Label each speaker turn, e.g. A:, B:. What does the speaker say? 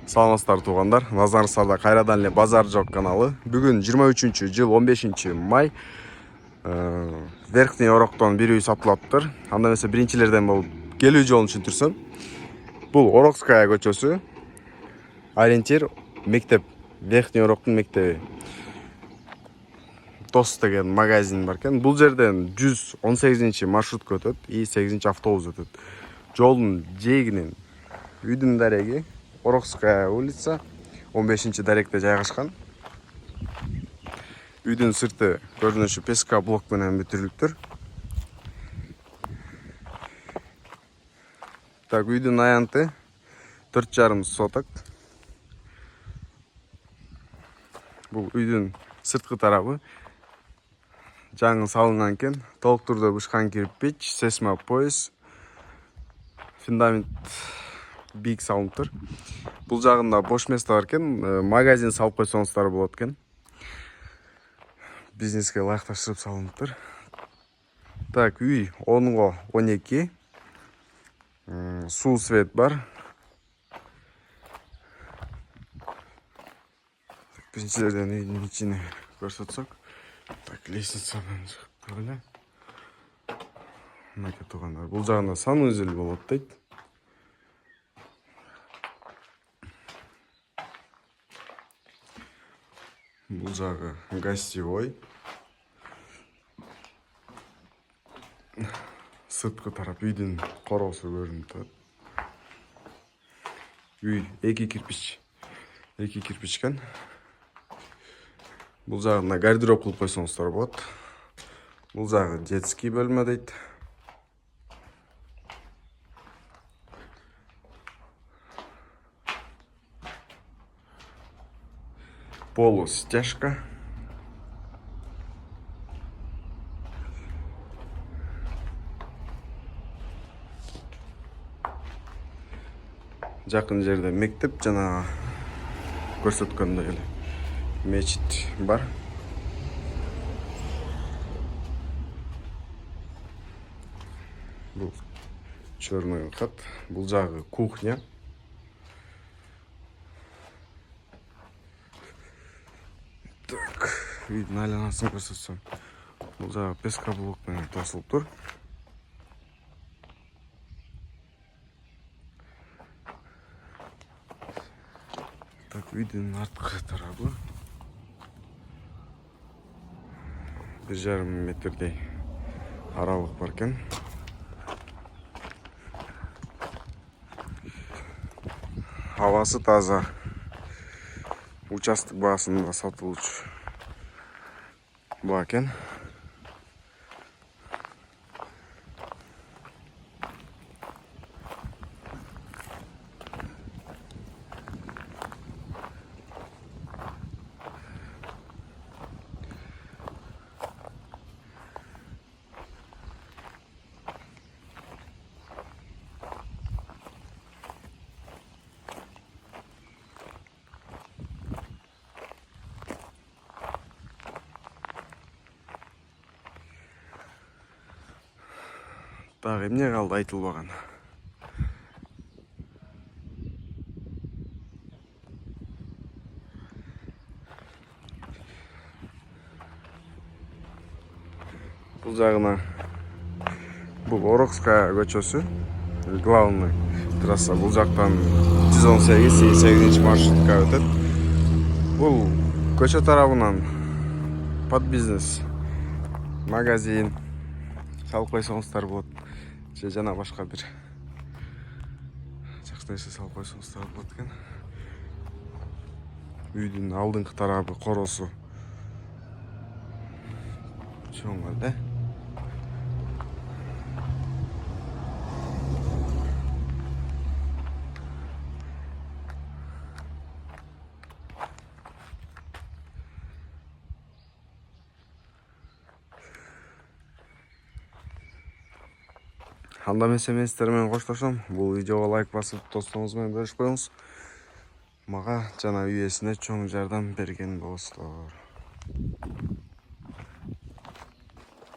A: Саламатсыздар туугандар. Назарыңыздарда кайрадан эле Базар жок каналы. Бүгүн 23-жыл 15-май. Верхний Ороктон бир үй сатылаптыр. Анда эмесе биринчилерден болуп келүү жолун түшүндүрсөм. Бул Орокская көчөсү. Ориентир мектеп, Верхний Ороктун мектеби. Дос деген магазин бар экен. Бул жерден 118-маршрутка өтөт и 8-автобус өтөт. Жолдун жээгинен үйдүн дареги Орокская улица 15-даректе жайгашкан. Үйдүн сырты көрүнүшү ПСК блок менен бүтүрүлүптүр. Так, үйдүн аянты 4,5 соток. Бул үйдүн сырткы тарабы жаңы салынган экен. Толук түрдө бышкан кирпич, сесма пояс, фундамент бийик салыныптыр. Бул жагында бош место бар экен. Магазин салып койсоңуздар болот экен. Бизнеске ылайыкташтырып салыныптыр. Так, үй 10го 12. Суу свет бар. Биринчилерден үйдүн ичине көрсөтсөк. Так, лестницадан чыктык эле. Мына туугандар. Бул жагында санузел болот дейт. Бул жагы гостевой. Сырткы тарап үйдүн короосу көрүнүп турат. Үй 2 кирпич экен. Бул жагына гардероб кылып койсоңуздар болот. Бул жагы детский бөлмө дейт. Полустяжка. Жакын жерде мектеп жана көрсөткөндөй эле мечит бар. Бул черный хат. Бул жагы кухня. Так, үйдүн айланасын көрсөтсөм. Бул жагы ПСК блок менен тосулуп тур. Так, үйдүн арткы тарабы 1,5 метрдей аралык бар экен. Абасы таза. Участок баасында сатылуучу баа экен. Так, эмне калды айтылбаган? Бул жагына бул Орокская көчөсү, главный трасса. Бул жактан 118-8 маршрутка өтөт. Бул көчө тарабынан под бизнес магазин салып койсоңуздар болот. Же жана башка бир жакшы нерсе салып койсоңуздар болот экен. Үйдүн алдыңкы тарабы короосу чоң эле. Анда эмесе мен сиздер менен коштошом. Бул видеого лайк басып, достуңуз менен бөлүшүп коюңуз. Мага жана үй ээсине чоң жардам берген болосуздар.